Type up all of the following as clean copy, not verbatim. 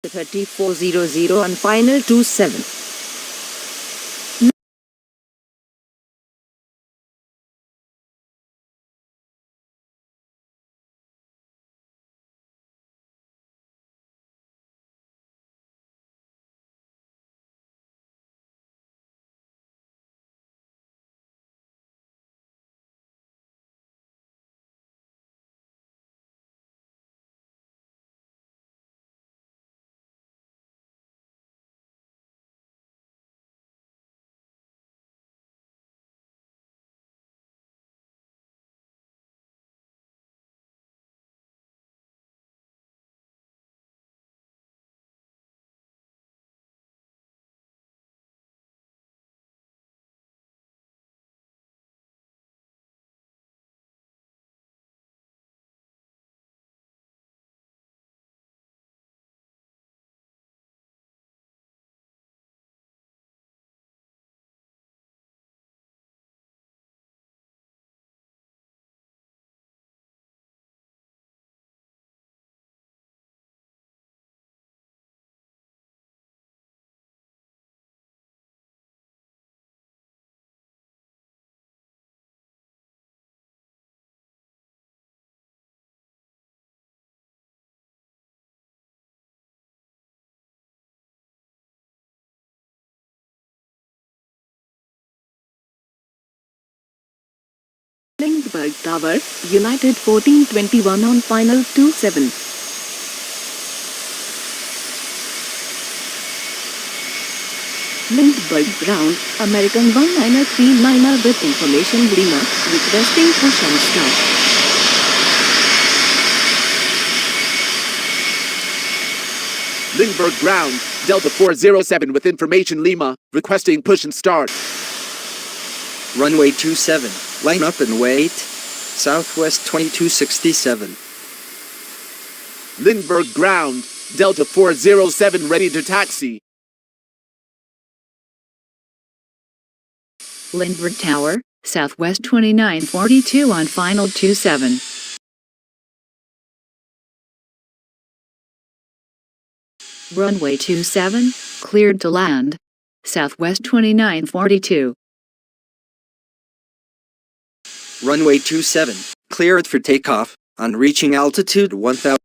3400 on final 27. Lindbergh Tower, United 1421 on final 27. Lindbergh Ground, American 1939 with information Lima, requesting push and start. Lindbergh Ground, Delta 407 with information Lima, requesting push and start. Runway 27, line up and wait. Southwest 2267. Lindbergh Ground, Delta 407 ready to taxi. Lindbergh Tower, Southwest 2942 on final 27. Runway 27, cleared to land. Southwest 2942. Runway 27, cleared for takeoff, on reaching altitude 1000.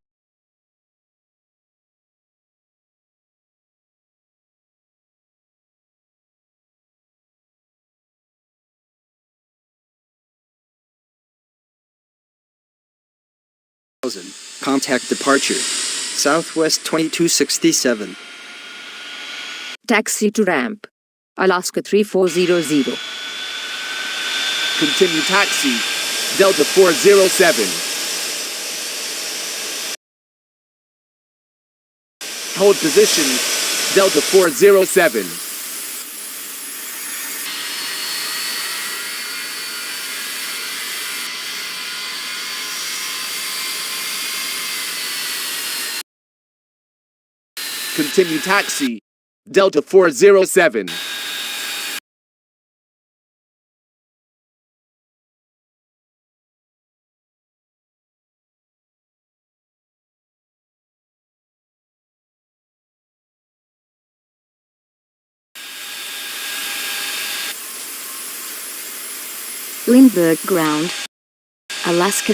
Contact departure. Southwest 2267. Taxi to ramp. Alaska 3400. Continue taxi, Delta 407. Hold position, Delta 407. Continue taxi, Delta 407. Lindbergh Ground, Alaska.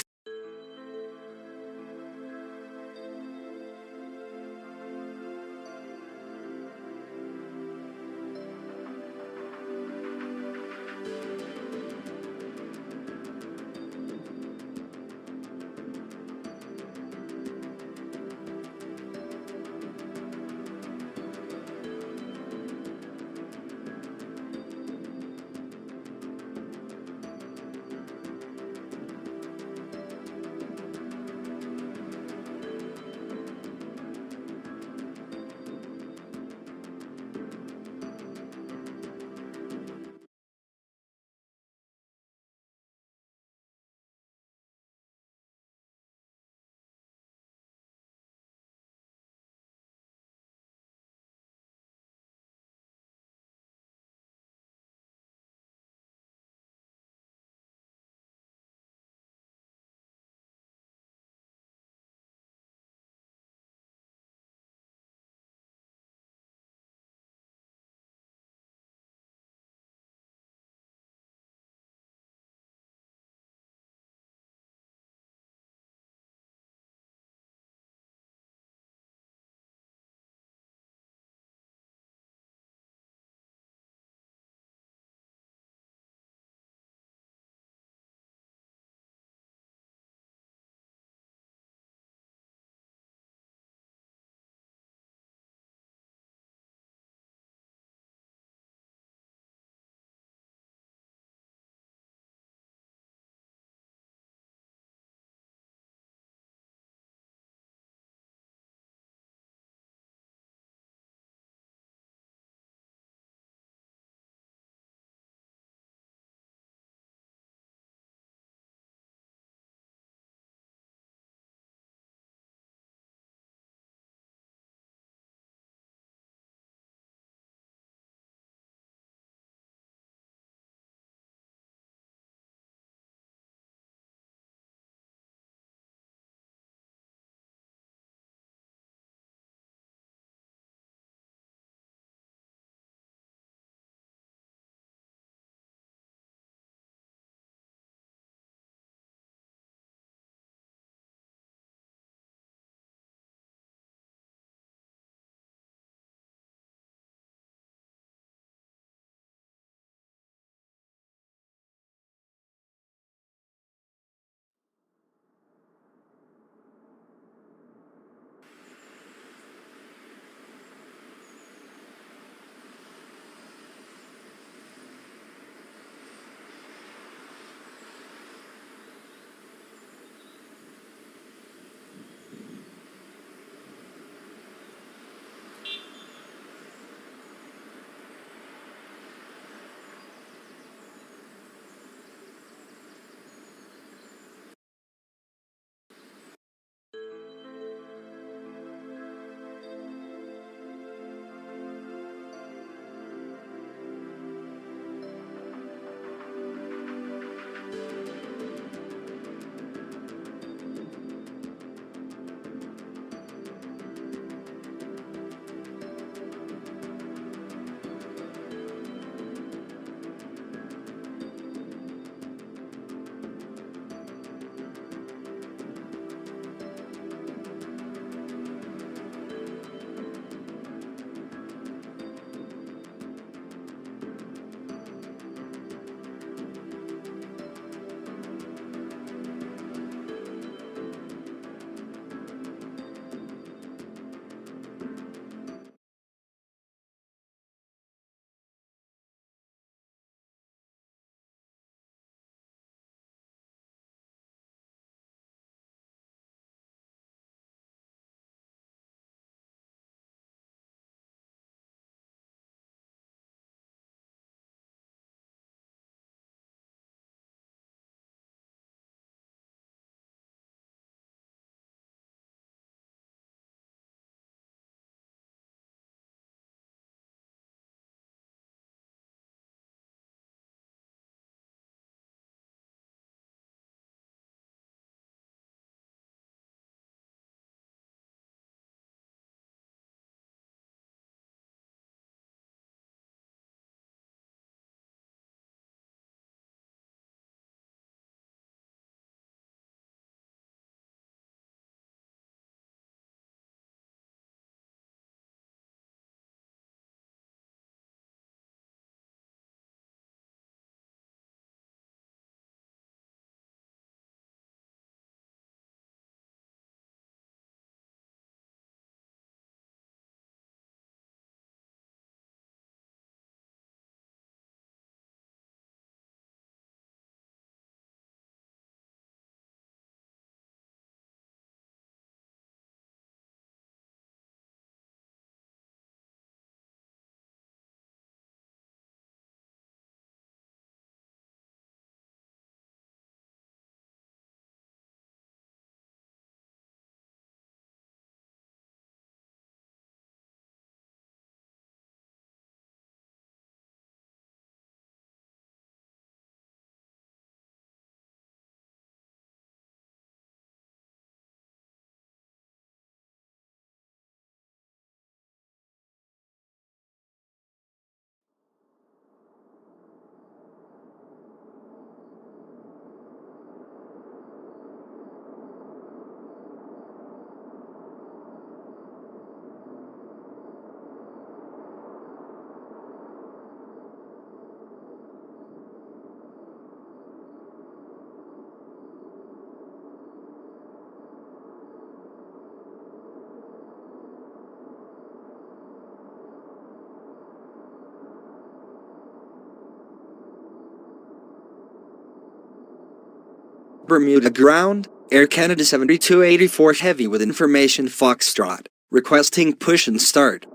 Bermuda ground, Air Canada 7284 Heavy with information Foxtrot, requesting push and start.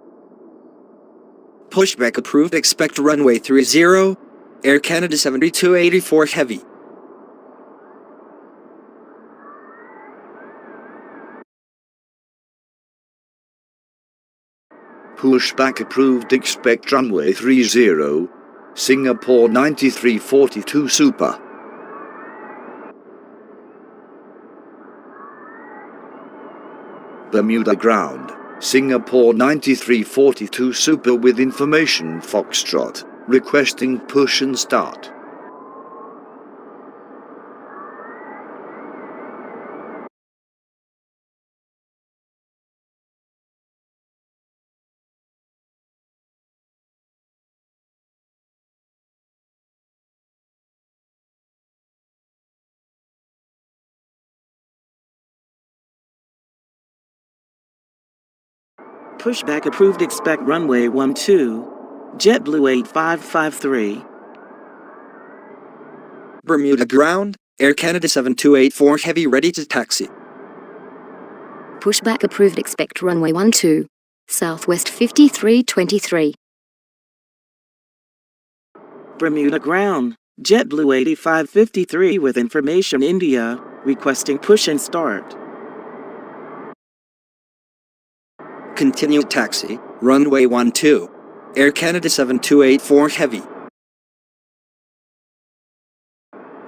Pushback approved, expect runway 30, Air Canada 7284 Heavy. Pushback approved, expect runway 30, Singapore 9342 Super. Bermuda ground, Singapore 9342 Super with information Foxtrot, requesting push and start. Pushback approved, expect runway 12, JetBlue 8553. Bermuda ground, Air Canada 7284 Heavy ready to taxi. Pushback approved, expect runway 12, Southwest 5323. Bermuda ground, JetBlue 8553 with information India, requesting push and start. Continue taxi, runway 12, Air Canada 7284 Heavy.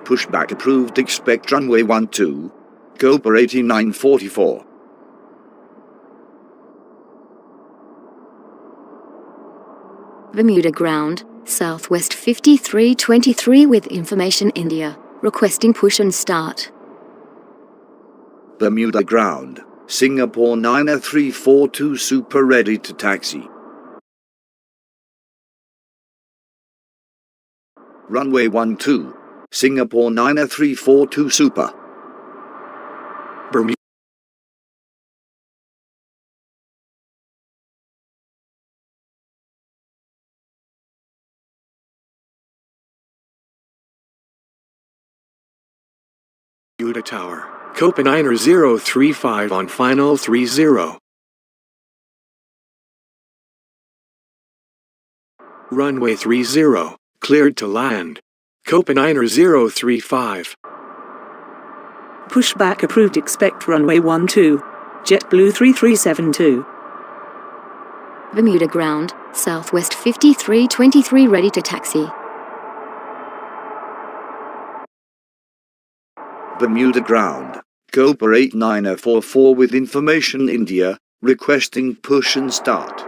Pushback approved, expect runway 12, Cobra 8944. Bermuda ground, Southwest 5323 with information India, requesting push and start. Bermuda ground, Singapore 9342 Super ready to taxi. Runway 12, Singapore 9342 Super. Bermuda Tower, Copenhagen 035 on final 30. Runway 30, cleared to land. Copenhagen 035. Pushback approved, expect runway 12, JetBlue 3372. Bermuda ground, Southwest 5323 ready to taxi. Bermuda ground, Cobra 8944 with information India, requesting push and start.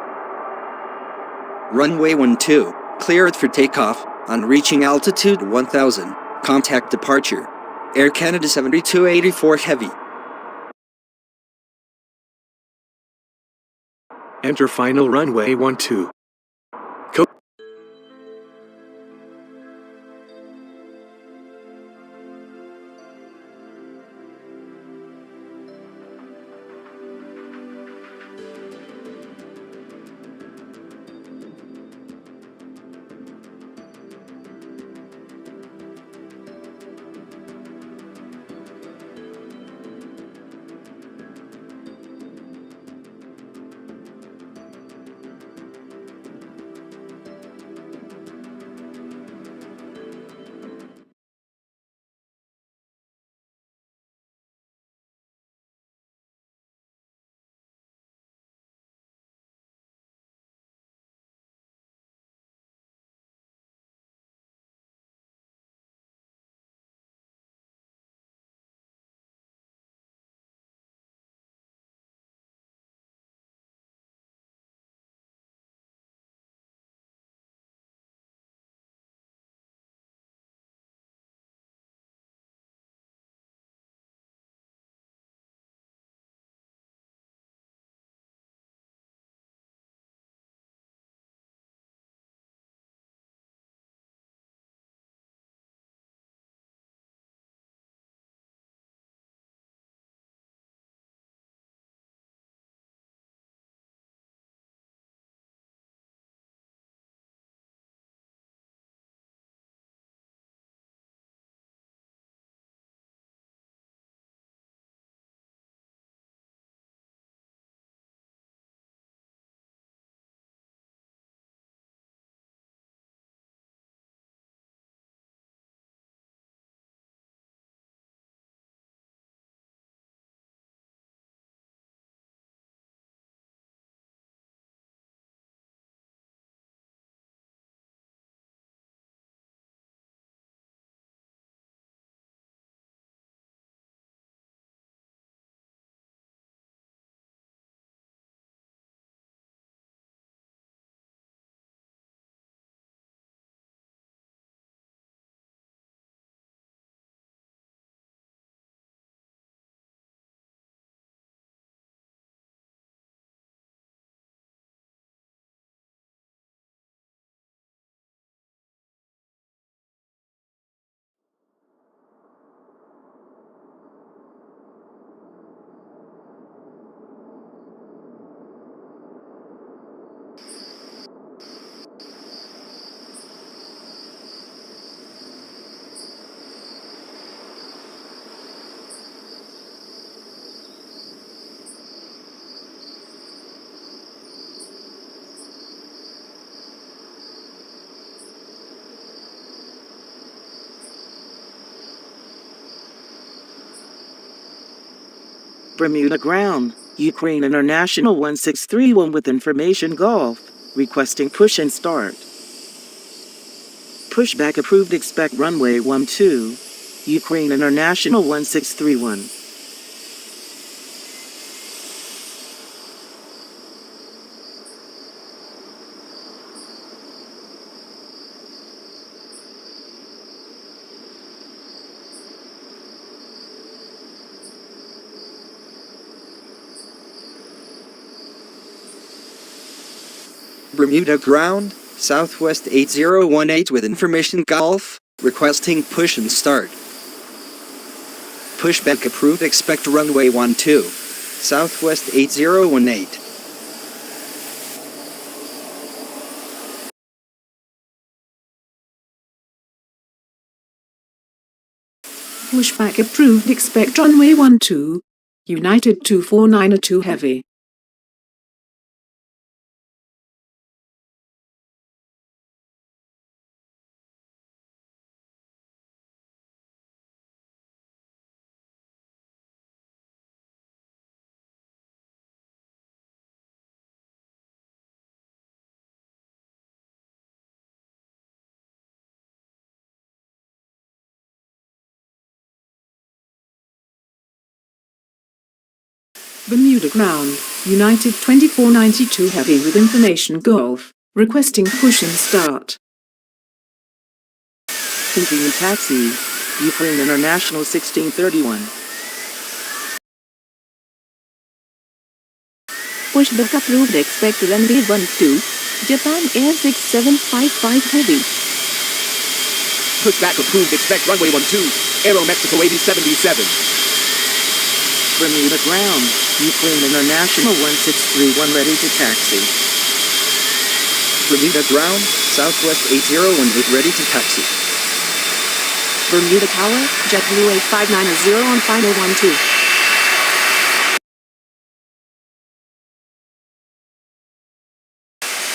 runway 12, cleared for takeoff, on reaching altitude 1000, contact departure. Air Canada 7284 Heavy. Enter final runway 12. Bermuda ground, Ukraine International 1631 with information Golf, requesting push and start. Pushback approved, expect runway 12, Ukraine International 1631. Bermuda ground, Southwest 8018 with information Golf, requesting push and start. Pushback approved, expect runway 12, Southwest 8018. Pushback approved, expect runway 12, United 2492 Heavy. Bermuda ground, United 2492 Heavy with information Golf, requesting push and start. Continue taxi, Ukraine International 1631. Pushback approved, expect runway 12, Japan Air 6755 Heavy. Pushback approved, expect runway 12, Aero Mexico 8077. Bermuda ground, Ukraine International 1631 ready to taxi. Bermuda ground, Southwest 8018 ready to taxi. Bermuda Tower, JetBlue 8590 on final 12.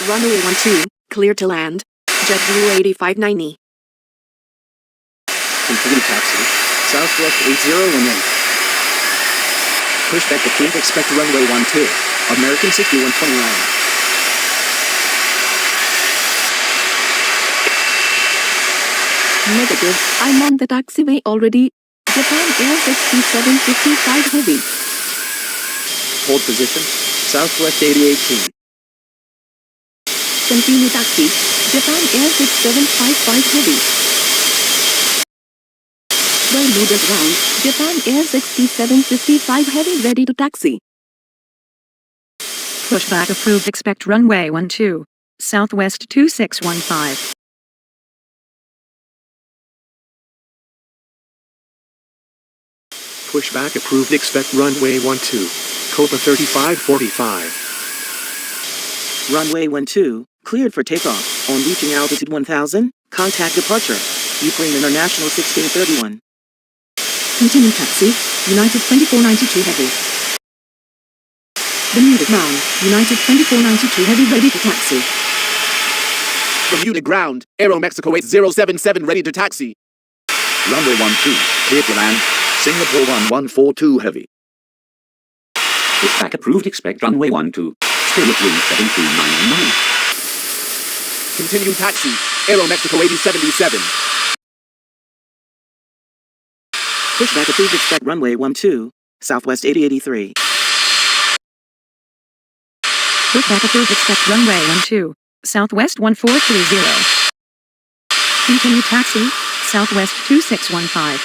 Runway 12, clear to land, JetBlue 8590. Continue taxi, Southwest 8018. Pushback approved, expect runway 12, American 6129. Negative, I'm on the taxiway already. Japan Air 6755 Heavy. Hold position, Southwest 8018. Continue taxi, Japan Air 6755 Heavy. Bermuda ground, Japan Air 6755 Heavy ready to taxi. Pushback approved, expect runway 12, Southwest 2615. Pushback approved, expect runway 12, Copa 3545. Runway 12, cleared for takeoff, on reaching altitude 1000, contact departure, Ukraine International 1631. Continue taxi, United 2492 Heavy. Bermuda ground, United 2492 Heavy ready to taxi. Bermuda ground, Aero Mexico 8077 ready to taxi. Runway 12, clear to land, Singapore 1142 Heavy. Pushback approved, expect runway 12, Spirit wind 72999. Continue taxi, Aero Mexico 8077. Pushback approved, expect runway 12, Southwest 8083. Pushback approved, expect runway 12, Southwest 1430. Continue taxi, Southwest 2615.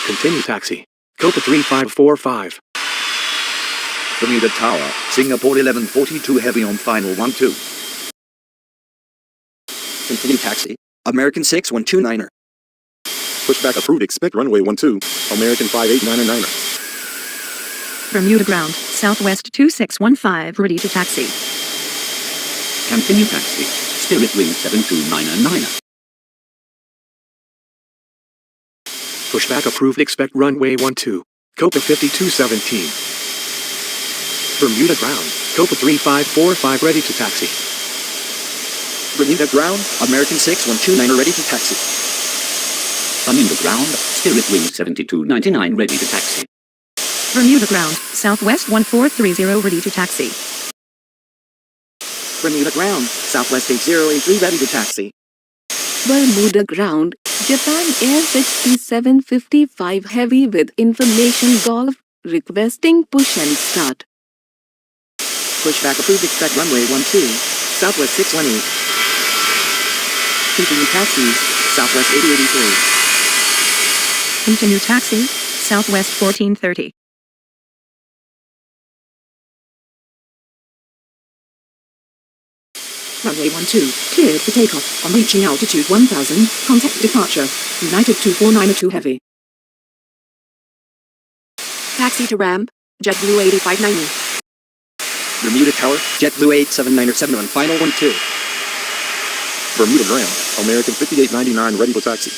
Continue taxi, Copa 3545. Bermuda Tower, Singapore 1142 Heavy on final 12. Continue taxi, American 6129er. Pushback approved, expect runway 12, American 5899er. Bermuda ground, Southwest 2615 ready to taxi. Continue taxi, Spirit wind 72999. Pushback approved, expect runway 12, Copa 5217. Bermuda ground, Copa 3545 ready to taxi. Bermuda ground, American 6129er ready to taxi. Bermuda ground, Spirit wind 7299 ready to taxi. Bermuda ground, Southwest 1430 ready to taxi. Bermuda ground, Southwest 8083 ready to taxi. Bermuda ground, Japan Air 6755 heavy with information Golf, requesting push and start. Pushback approved, expect runway 12, Southwest 618. Continue taxi, Southwest 8083. Continue taxi, Southwest 1430. Runway 12, cleared for takeoff. On reaching altitude 1000, contact departure. United 2492 Heavy. Taxi to ramp, JetBlue 8590. Bermuda Tower, JetBlue 879 on final 12. Bermuda ground, American 5899 ready for taxi.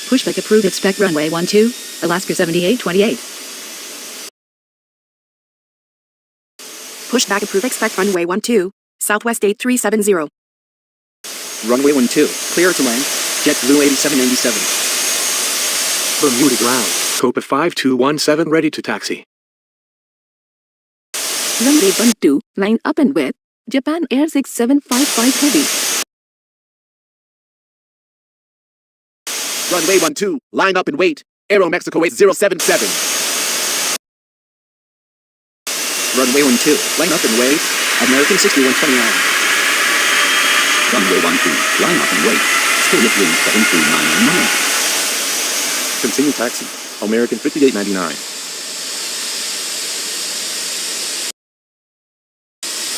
Pushback approved, expect runway 12, Alaska 7828. Pushback approved, expect runway 12, Southwest 8370. Runway 12, clear to land, JetBlue 8797. Bermuda ground, Copa 5217 ready to taxi. Runway 12, line up and with Japan Air 6755 heavy. Runway 12, line up and wait. Aero Mexico 8077. Runway 12, line up and wait, American 6129. Runway 12, line up and wait. Spirit wind 739 Continue taxi, American 5899.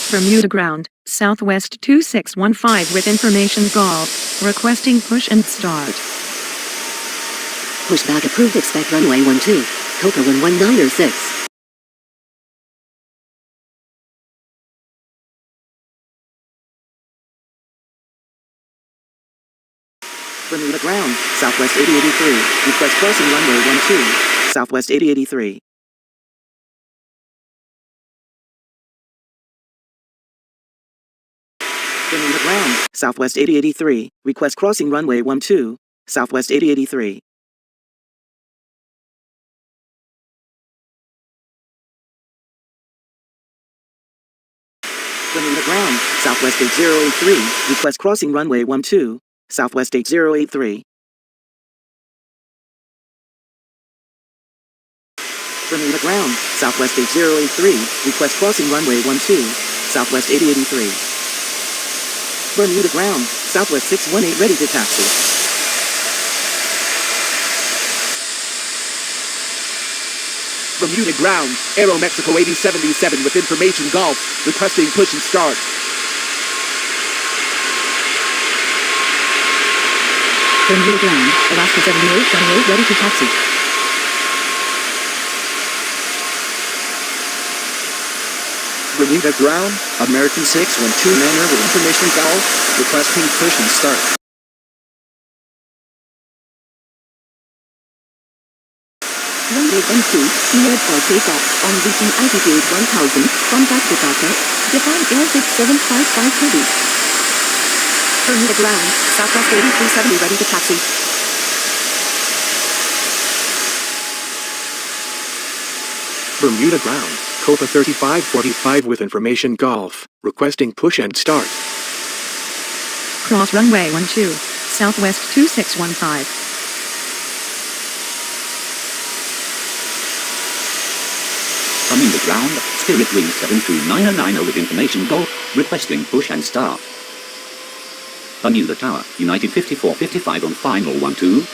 Bermuda ground, Southwest 2615 with information Golf, requesting push and start. Pushback approved, expect runway 12, Copa 11906. Bermuda ground, Southwest 8083. Request crossing runway 12, Southwest 8083. Bermuda ground, Southwest 8083. Request crossing runway 12, Southwest 8083. Bermuda ground, Southwest 8083. Request crossing runway 12, Southwest 8083. Bermuda ground, Southwest 8083. Request crossing runway 12, Southwest 8083. Bermuda ground, Southwest 618 ready to taxi. Bermuda ground, Aero Mexico 8077 with information Golf, requesting push and start. Bermuda ground, Alaska 7828 ready to taxi. Bermuda ground, American 612 Manor with information Golf, requesting push and start. Runway 12, cleared for takeoff. On reaching altitude 1000, contact departure, Japan Air 6755 heavy. Bermuda ground, Southwest 8370 ready to taxi. Bermuda ground, Copa 3545 with information Golf, requesting push and start. Cross runway 12, Southwest 2615. Bermuda ground, Spirit wind 72990 with information Golf, requesting push and start. Bermuda Tower, United 5455 on final 12.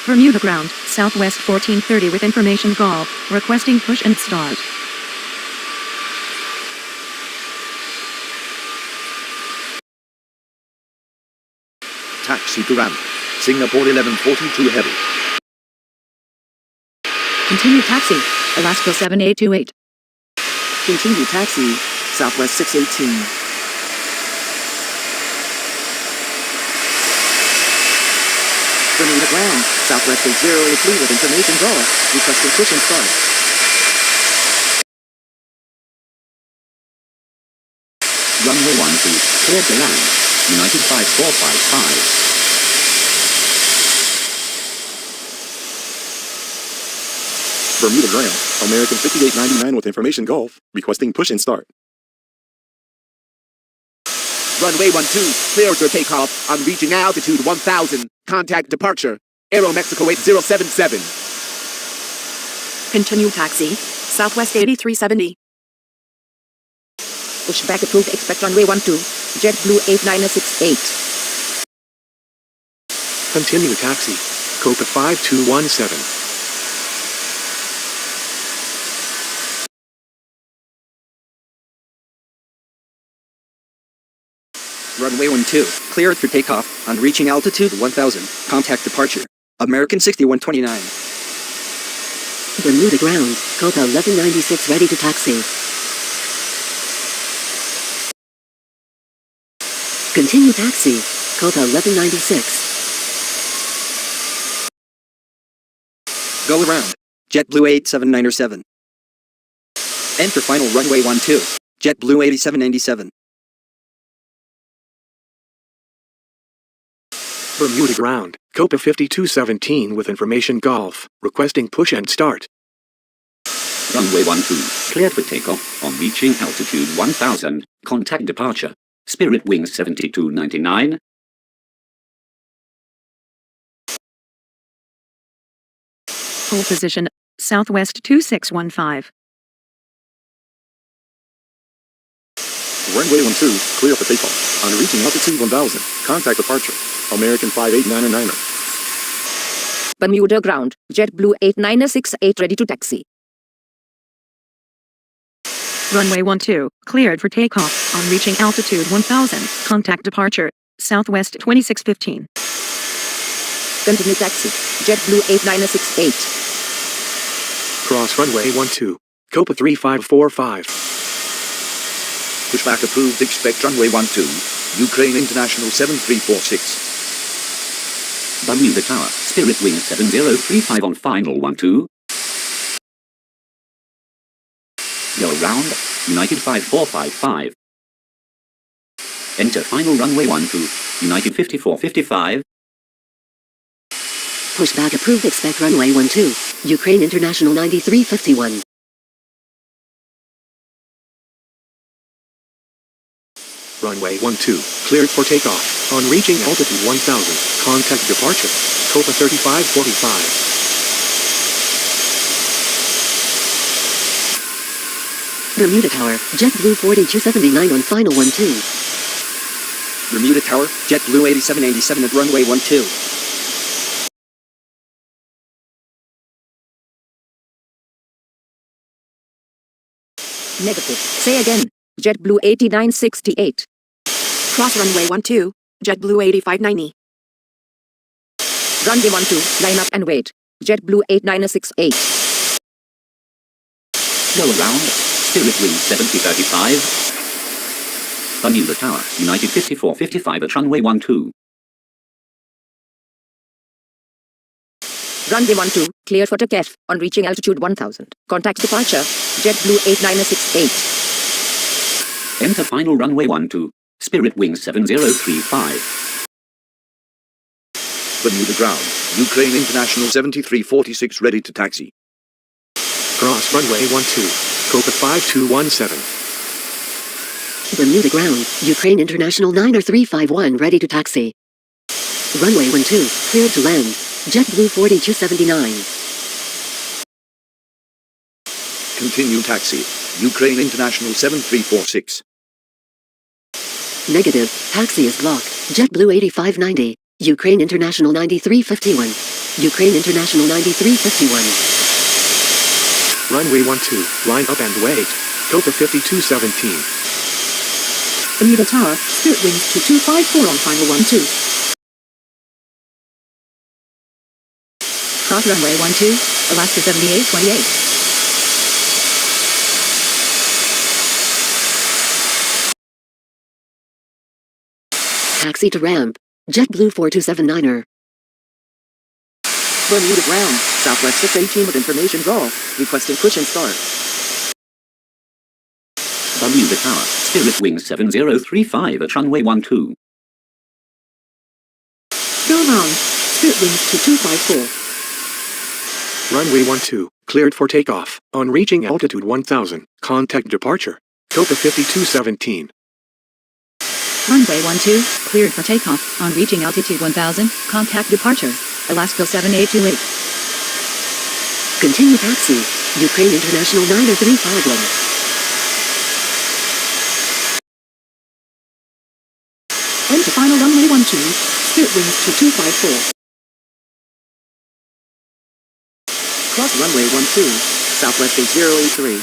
Bermuda ground, Southwest 1430 with information Golf, requesting push and start. Taxi to ramp. Singapore 1142 Heavy. Continue taxi, Alaska 7828. Continue taxi, Southwest 618. Bermuda ground, Southwest 8083 with information Golf, requesting push and start. Runway 12, clear to land. United 5455. Bermuda ground, American 5899 with information Golf, requesting push and start. Runway 12, clear for takeoff on reaching altitude 1000. Contact departure. Aeromexico 8077. Continue taxi. Southwest 8370. Pushback approved. Expect runway 12. JetBlue 8968. Continue taxi. Copa 5217. Runway 12, cleared for takeoff on reaching altitude 1000. Contact departure. American 6129. Bermuda ground, Copa 1196 ready to taxi. Continue taxi, Copa 1196. Go around. JetBlue 8797. Enter final runway 12. JetBlue 8797. Bermuda ground, Copa 5217 with information Golf, requesting push and start. Runway 12, cleared for takeoff on reaching altitude 1000. Contact departure. Spirit Wings 7299. Hold position, Southwest 2615. Runway 12, clear for takeoff. On reaching altitude 1000, contact departure. American 5899. Bermuda ground. JetBlue 8968 ready to taxi. Runway 12, cleared for takeoff on reaching altitude 1000. Contact departure, Southwest 2615. Continue taxi. JetBlue 8968. Cross runway 12, Copa 3545. Pushback approved. Expect runway 12. Ukraine International 7346. Bermuda Tower, Spirit Wings 7035 on final 12. Go around, United 5455. Enter final runway 12, United 5455. Pushback approved. Expect runway 12, Ukraine International 9351. Runway 12, cleared for takeoff. On reaching altitude 1000, contact departure. Copa 3545. Bermuda Tower, JetBlue 4279 on final 12. Bermuda Tower, JetBlue 8787 at runway 12. Negative. Say again. JetBlue 8968. Cross runway 12. JetBlue 8590. Runway 12. Line up and wait. JetBlue 8968. Go around, Spirit Wings 7035. Bermuda Tower, United 5455 at runway 12. Runway 12, clear for takeoff on reaching altitude 1000. Contact departure, JetBlue 8968. Enter final runway 12, Spirit Wings 7035. Bermuda ground. Ukraine International 7346 ready to taxi. Cross runway 12, Copa 5217. Bermuda ground, Ukraine International 9351 ready to taxi. Runway 12, cleared to land. JetBlue 4279. Continue taxi. Ukraine International 7346. Negative, taxi is blocked. JetBlue 8590. Ukraine International 9351. Ukraine International 9351. Runway 12, line up and wait. Copa 5217. Bermuda Tower, Spirit Wings 2254 on final 12. Cross runway 12, Alaska 7828. Taxi to ramp. JetBlue 4279er. Bermuda ground, Southwest 618 with information Golf. Requesting push and start. Bermuda Tower, Spirit Wings 7035 at runway 12. round. Spiritwings 2254. Runway 12, cleared for takeoff. On reaching altitude 1000, contact departure. Copa 5217. Runway 12, cleared for takeoff. On reaching altitude 1000, contact departure. Alaska 7828. Continue taxi. Ukraine International 90351. Enter final runway 12, Spiritwings 2254. Cross runway 12, Southwest 8083.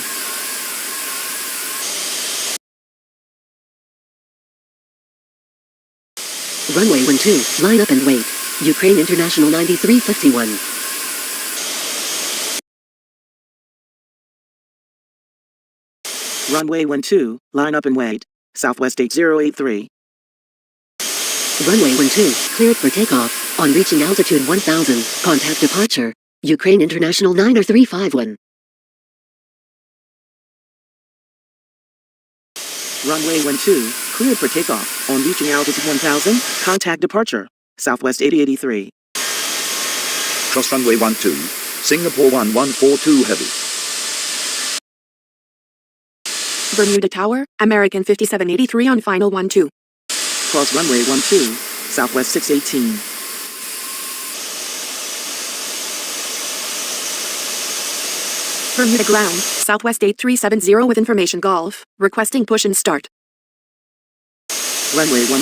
Runway 12, line up and wait. Ukraine International 9351. Runway 12, line up and wait. Southwest 8083. Runway 12, cleared for takeoff. On reaching altitude 1000, contact departure. Ukraine International 9351. Runway 12, cleared for takeoff. On reaching altitude 1000, contact departure. Southwest 8083. Cross runway 12, Singapore 1142 heavy. Bermuda Tower, American 5783 on final 12. Cross runway 12, Southwest 618. Bermuda ground, Southwest 8370 with information Golf, requesting push and start. Runway 12,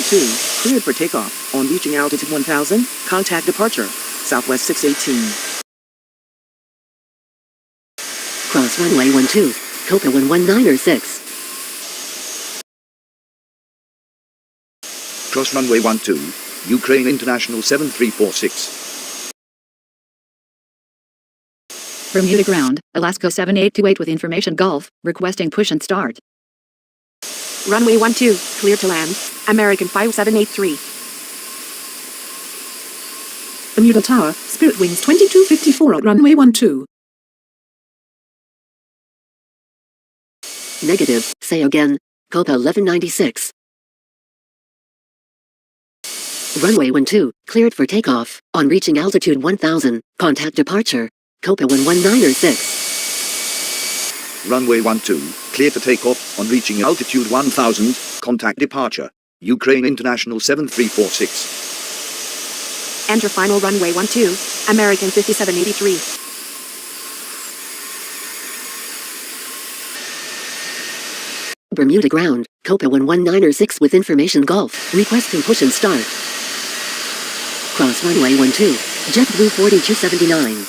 cleared for takeoff. On reaching altitude 1000, contact departure. Southwest 618. Cross runway 12, Copa 11906. Cross runway 12, Ukraine International 7346. Bermuda ground, Alaska 7828 with information Golf, requesting push and start. Runway 12, clear to land, American 5783. Bermuda Tower, Spiritwings 2254 on runway 12. Negative, say again. Copa 1196. Runway 12, cleared for takeoff. On reaching altitude 1000, contact departure. Copa 11906. Runway 12, clear for takeoff. On reaching altitude 1000, contact departure. Ukraine International 7346. Enter final runway 12, American 5783. Bermuda ground, Copa 11906 with information Golf, requesting push and start. Cross runway 12, JetBlue 4279.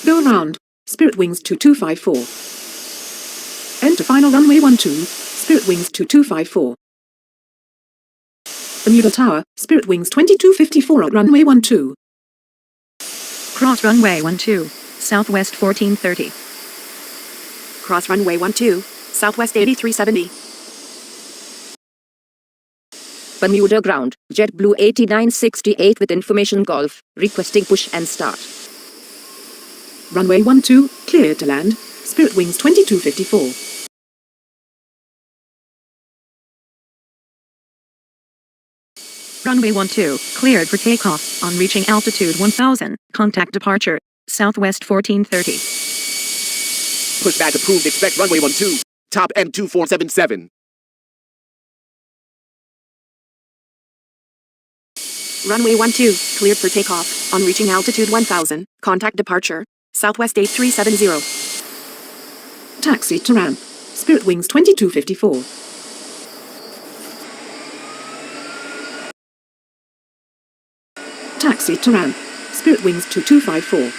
Go around, Spiritwings 2254. Enter final runway 12, Spiritwings 2254. Bermuda Tower, Spiritwings 2254 on runway 12. Cross runway 12, Southwest 1430. Cross runway 12, Southwest 8370. Bermuda ground, JetBlue 8968 with information Golf, requesting push and start. Runway 12, clear to land, Spiritwings 2254. Runway 12, cleared for takeoff. On reaching altitude 1000, contact departure. Southwest 1430. Pushback approved. Expect runway 12. Top end 2477. Runway 12, cleared for takeoff. On reaching altitude 1000, contact departure. Southwest 8370. Taxi to ramp, Spiritwings 2254. Taxi to ramp, Spiritwings 2254.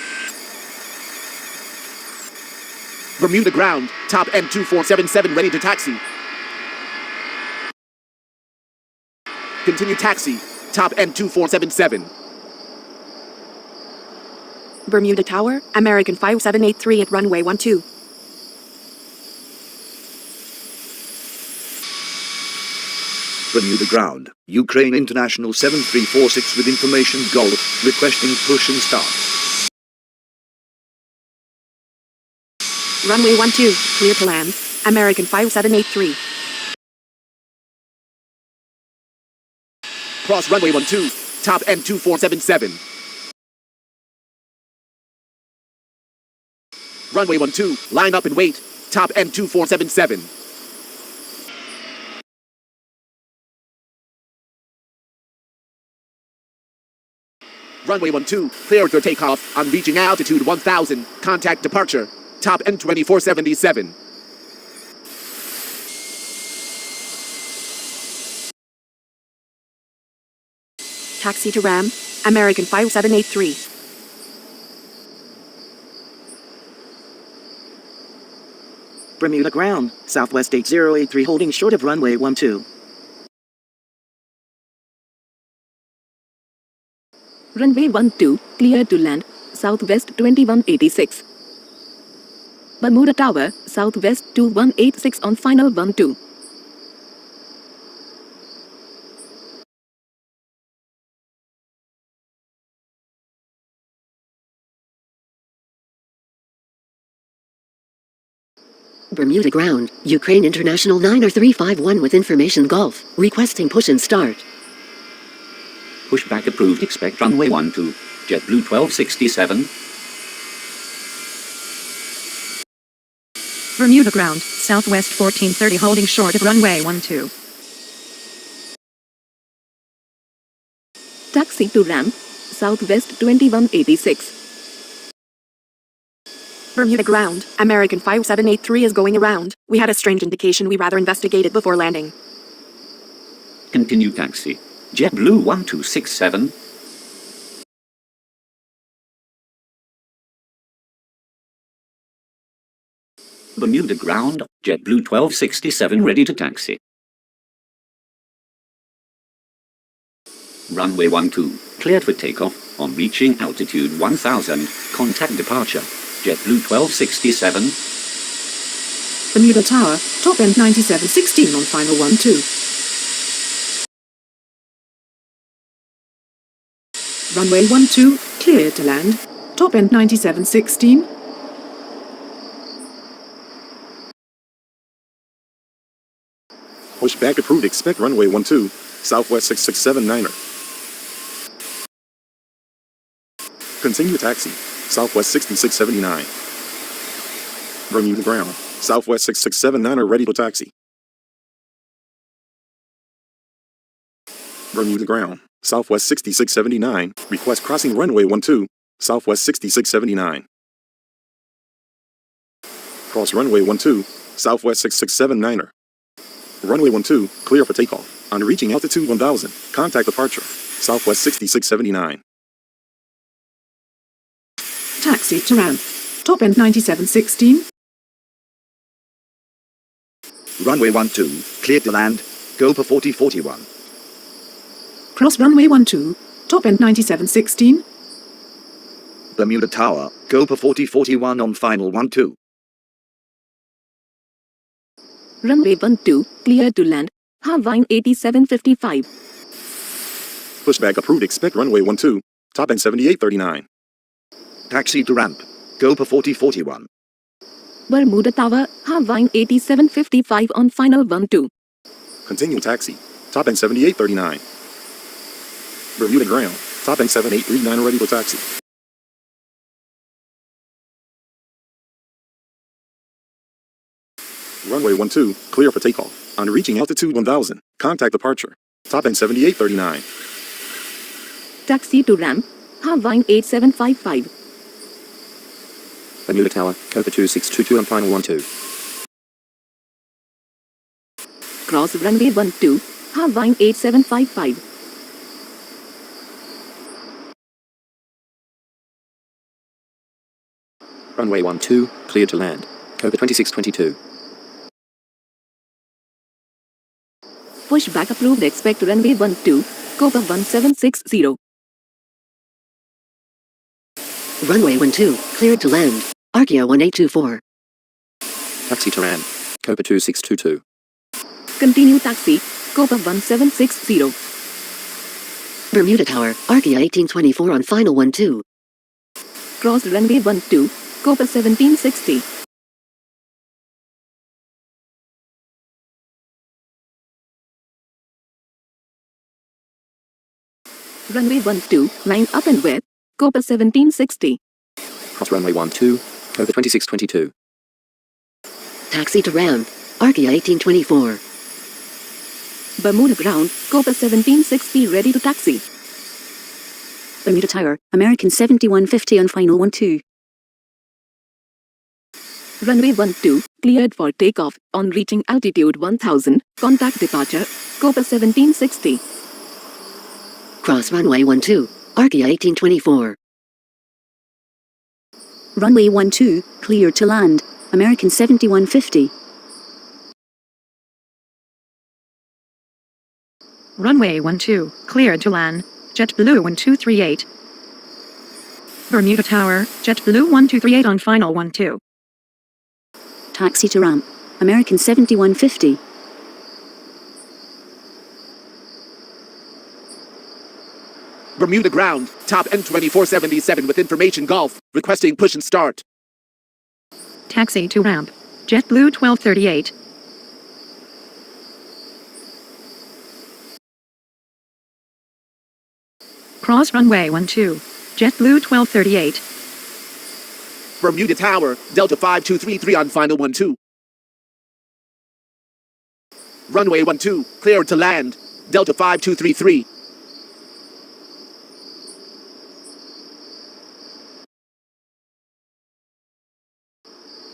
Bermuda ground. Top end 2477 ready to taxi. Continue taxi. Top end 2477. Bermuda Tower, American 5783 at runway 12. Bermuda ground, Ukraine International 7346 with information Golf, requesting push and start. Runway 12, clear to land, American 5783. Cross runway 12, top end 2477. Runway 12, line up and wait, top end 2477. Runway 12, clear for takeoff on reaching altitude 1000, contact departure, top end 2477. Taxi to RAM, American 5783. Bermuda ground, Southwest 8083 holding short of runway 12. Runway 12, clear to land, Southwest 2186. Bermuda Tower, Southwest 2186 on final 12. Bermuda ground, Ukraine International 9351 with information Golf, requesting push and start. Pushback approved. Expect runway 12. JetBlue 1267. Bermuda ground, Southwest 1430 holding short of runway 12. Taxi to ramp, Southwest 2186. Bermuda ground, American 5783 is going around. We had a strange indication we rather investigate it before landing. Continue taxi. JetBlue 1267. Bermuda ground, JetBlue 1267 ready to taxi. Runway 12, cleared for takeoff on reaching altitude 1000, contact departure. JetBlue 1267. Bermuda Tower, top end 9716 on final 12. Runway 12, clear to land, top end 9716. Pushback approved. Expect runway 12, Southwest 6679er. Continue taxi, Southwest 6679. Bermuda ground, Southwest 6679er ready for taxi. Bermuda ground, Southwest 6679, request crossing runway 12, Southwest 6679. Cross runway 12, Southwest 6679er. Runway 12, clear for takeoff. On reaching altitude 1000, contact departure, Southwest 6679. Taxi to ramp, top end 9716. Runway 12, clear to land, go for 4041. Cross runway 12, top end 9716. Bermuda Tower, go for 4041 on final 12. Runway 12, clear to land, Hawaiian 8755. Pushback approved. Expect runway 12, top end 7839. Taxi to ramp, go for 4041. Bermuda Tower, Hawaiian 8755 on final 12. Continue taxi, top end 7839. Bermuda ground, top end 7839 ready for taxi. Runway 12, clear for takeoff. On reaching altitude 1000, contact departure, top end 7839. Taxi to ramp, Hawaiian 8755. Bermuda Tower, Copa 2622 on final 12. Cross runway 12, Hawaiian 8755. Runway 12, clear to land, Copa 2622. Pushback approved. Expect runway 12, Copa 1760. Runway 12, cleared to land, Arkia 1824. Taxi to land, Copa 2622. Continue taxi, Copa 1760. Bermuda Tower, Arkia 1824 on final 12. Cross runway 12, Copa 1760. Runway 12, line up and with Copa 1760. Cross runway 12, Copa 2622. Taxi to ramp, Archaea 1824. Bermuda ground, Copa 1760 ready to taxi. Bermuda Tower, American 7150 on final 12. Runway 12, cleared for takeoff on reaching altitude 1000, contact departure, Copa 1760. Cross runway 12, Archaea 1824. Runway 12, clear to land, American 7150. Runway 12, cleared to land, JetBlue 1238. Bermuda Tower, JetBlue 1238 on final 12. Taxi to ramp, American 7150. Bermuda ground, top N2477 with information Golf, requesting push and start. Taxi to ramp, JetBlue 1238. Cross runway 12, JetBlue 1238. Bermuda Tower, Delta 5233 on final 12. Runway 12, cleared to land, Delta 5233.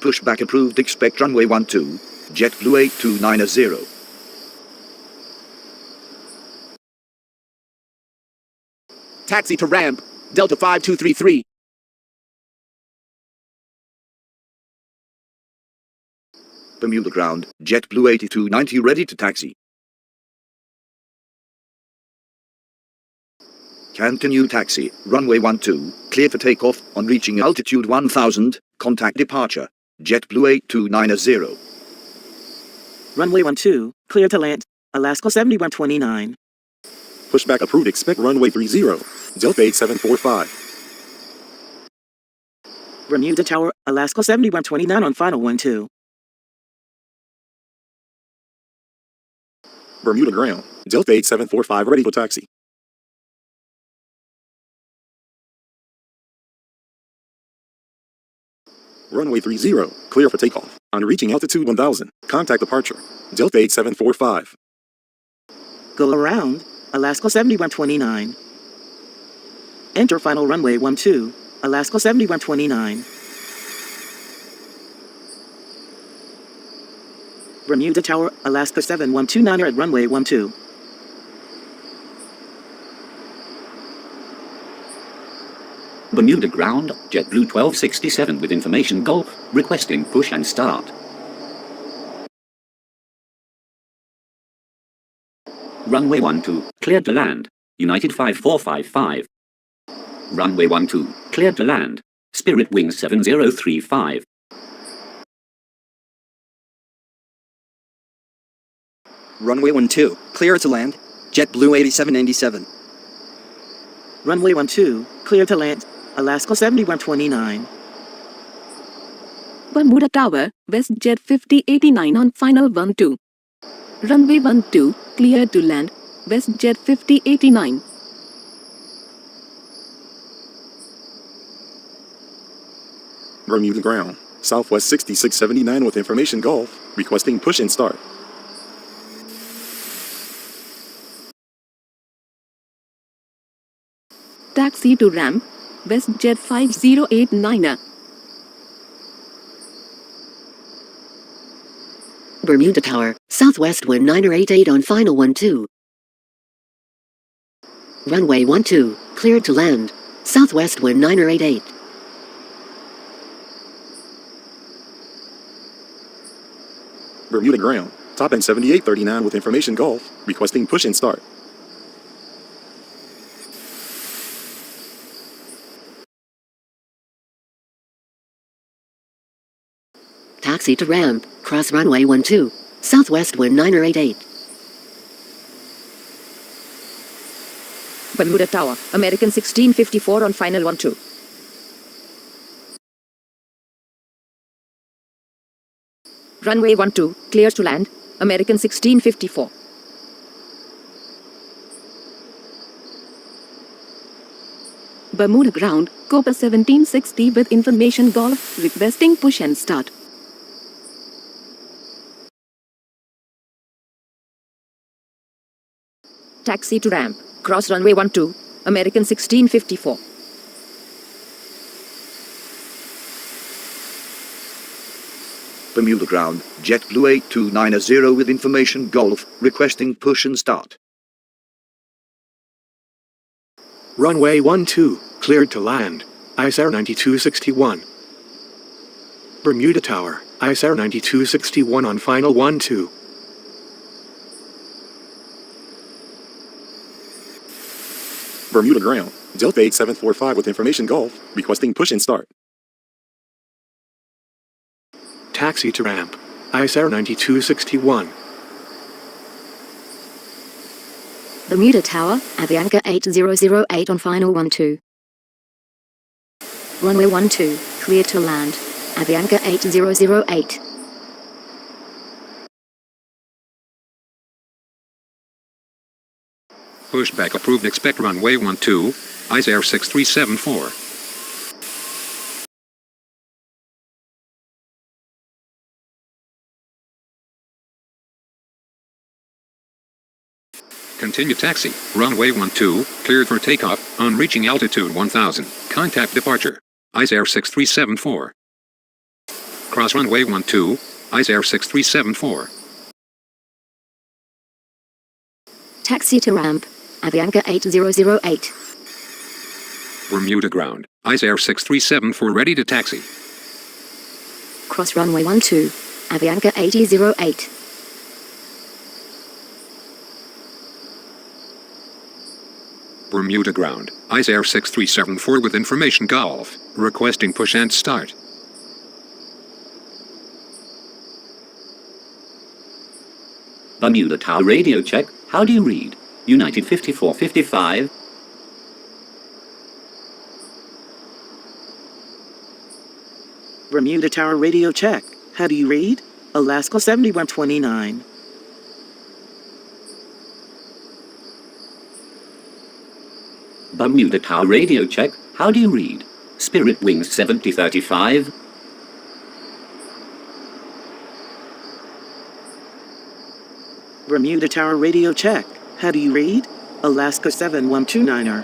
Pushback approved. Expect runway 12, JetBlue 8290. Taxi to ramp, Delta 5233. Bermuda ground, JetBlue 8290 ready to taxi. Continue taxi, runway 12, clear for takeoff on reaching altitude 1000, contact departure, JetBlue 8290. Runway 12, clear to land, Alaska 7129. Pushback approved. Expect runway 30, Delta 8745. Bermuda Tower, Alaska 7129 on final 12. Bermuda ground, Delta 8745 ready for taxi. Runway 30, clear for takeoff. On reaching altitude 1000, contact departure, Delta 8745. Go around, Alaska 7129. Enter final runway 12, Alaska 7129. Bermuda Tower, Alaska 7129 at runway 12. Bermuda ground, JetBlue 1267 with information Golf, requesting push and start. Runway 12, cleared to land, United 5455. Runway 12, cleared to land, Spirit Wings 7035. Runway 12, clear to land, JetBlue 8797. Runway 12, clear to land, Alaska 7129. Bermuda Tower, WestJet 5089 on final 12. Runway 12, clear to land, WestJet 5089. Bermuda ground, Southwest 6679 with information Golf, requesting push and start. Taxi to ramp, WestJet 5089. Bermuda Tower, Southwest wind 988 on final 12. Runway 12, cleared to land, Southwest wind 988. Bermuda ground, top end 7839 with information Golf, requesting push and start. Taxi to ramp, cross runway 12, Southwest wind 988. Bermuda Tower, American 1654 on final 12. Runway 12, clear to land, American 1654. Bermuda ground, Copa 1760 with information golf, requesting push and start. Taxi to ramp, cross runway 12, American 1654. Bermuda ground, JetBlue 8290 with information Golf, requesting push and start. Runway 12, cleared to land. ICE Air 9261. Bermuda Tower, ICE Air 9261 on final 12. Bermuda ground, Delta 8745 with information Golf, requesting push and start. Taxi to ramp. ICE Air 9261. Bermuda Tower, Avianca 8008 on final 12. Runway 12, clear to land. Avianca 8008. Pushback approved. Expect runway 12, ICE Air 6374. Continue taxi, runway 12, cleared for takeoff, on reaching altitude 1000, contact departure, ICE Air 6374. Cross runway 12, ICE Air 6374. Taxi to ramp. Avianca 8008. Bermuda ground, ICE Air 6374 ready to taxi. Cross runway 12, Avianca 8008. Bermuda ground, ICE Air 6374 with information Golf, requesting push and start. Bermuda Tower radio check, how do you read? United 5455. Bermuda Tower radio check. How do you read? Alaska 7129. Bermuda Tower radio check, how do you read? Spirit Wings 7035. Bermuda Tower radio check. How do you read? Alaska 7129er.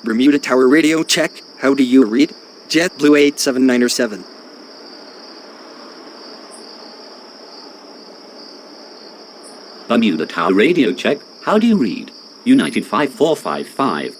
Bermuda Tower radio check. How do you read? JetBlue 8797. Bermuda Tower radio check, how do you read? United 5455.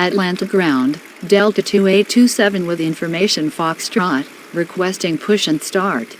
Atlanta ground, Delta 2827 with information Foxtrot, requesting push and start.